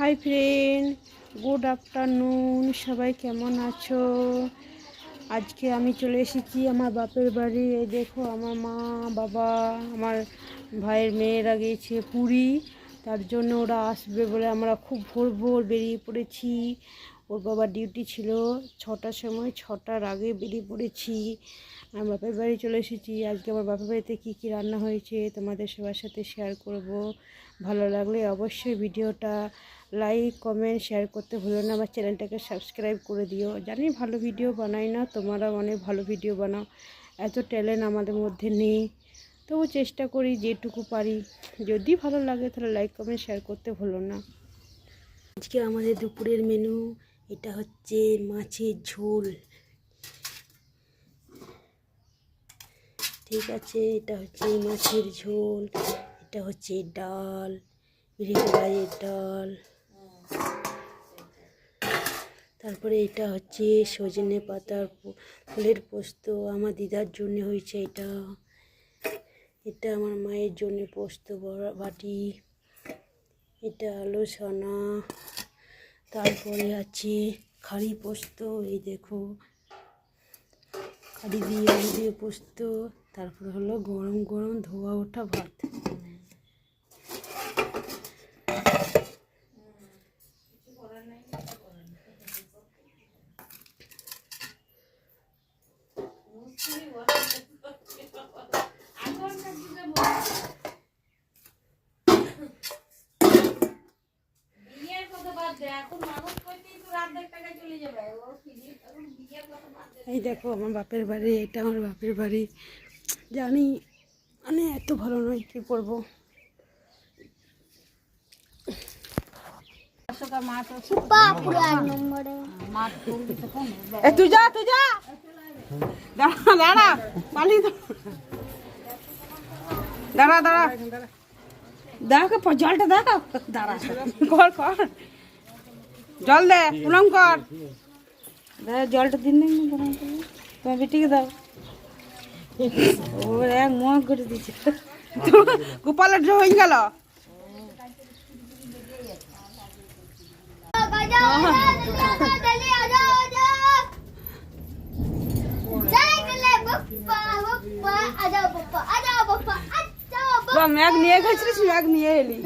Hi friend, good afternoon. সবাই কেমন আছো? আজকে আমি চলে এসেছি আমার বাপের বাড়ি। এই দেখো আমার মা, বাবা, আমার ভাইয়ের মেয়েরা গিয়েছে পুরী। তার জন্য ওরা আসবে বলে আমরা খুব ভোর ভোর বেরিয়ে পড়েছি। ওর বাবার ডিউটি ছিল 6টার সময়, 6টার আগে বেরিয়ে পড়েছি। আমার বাপের বাড়ি চলে এসেছি। আজকে আমার বাপের বাড়িতে কী কী রান্না হয়েছে তোমাদের সবার সাথে শেয়ার করব। ভালো লাগলে অবশ্যই ভিডিওটা লাইক, কমেন্ট, শেয়ার করতে ভুলো না। আমার চ্যানেলটাকে সাবস্ক্রাইব করে দিও। জানি ভালো ভিডিও বানাই না, তোমরা অনেক ভালো ভিডিও বানাও। এত ট্যালেন্ট আমাদের মধ্যে নেই, তবু চেষ্টা করি যেটুকু পারি। যদি ভালো লাগে তাহলে লাইক, কমেন্ট, শেয়ার করতে ভুলো না। আজকে আমাদের দুপুরের মেনু এটা হচ্ছে মাছের ঝোল, ঠিক আছে। এটা হচ্ছে মাছের ঝোল, এটা হচ্ছে ডাল, বিরিয়ানির ডাল, তারপরে এটা হচ্ছে সজনে পাতার ফুলের পোস্ত। আমার দিদার জন্য হয়েছে এটা। এটা আমার মায়ের জন্য পোস্ত বাটি। এটা আলু সানা। তারপরে আছে খাড়ি পোস্ত, এই দেখো খাড়ি দিয়ে আলু দিয়ে পোস্ত। তারপরে হলো গরম গরম ধোয়া ওঠা ভাত। এই দেখো আমার বাপের বাড়ি, এটা আমার বাপের বাড়ি। জানি মানে এত ভালো নয়, কি করবো। তুই যা দাঁড়া দাঁড়া পালিয়ে দাঁড়া দাঁড়া দেখো জলটা দেখো, দাঁড়া কর কর জল দে, প্রণাম কর। জলটা দিন তোমার বেটিকে দাও। ও এক মগ করে দিচ্ছে, গোপালের হয়ে গেল। ম্যাগ নিয়ে গেছিলিস, ম্যাগ নিয়ে এলি।